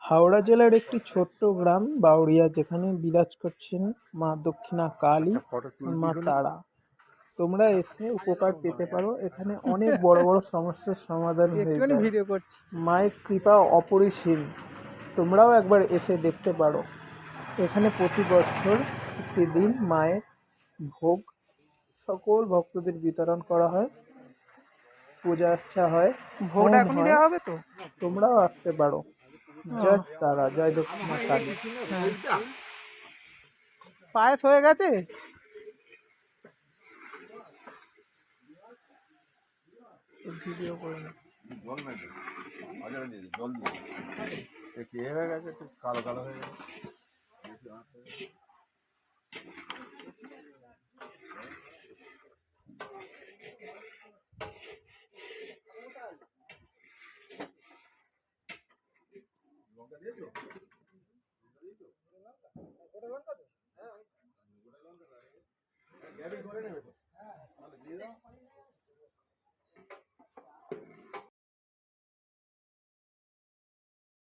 হাওড়া জেলার একটি ছোট্ট গ্রাম বাউরিয়া, যেখানে বিরাজ করছেন মা দক্ষিণা কালী, মা তারা। তোমরা এসে উপকার পেতে পারো। এখানে অনেক বড় বড় সমস্যার সমাধান হয়ে যায়। ভিডিও করছি। মায়ের কৃপা অপরিসীম। তোমরাও একবার এসে দেখতে পারো। এখানে প্রতি বছর একটি দিন মায়ের ভোগ সকল ভক্তদের বিতরণ করা হয়, পূজা আর্চা হয়, ভোগটা হোম এখনই হয়। দেওয়া হবে তো? তোমরাও আসতে পারো। জয় তারা, জয় দক্ষিণা কালী। পায়েস হয়ে গেছে। ভিডিও করে না। জল নাই জল দিয়ে হয়ে গেছে, একটু কালো কালো হয়ে গেছে। লঙ্কা দিয়েছো? করে নেবে তো? দিয়ে দাও।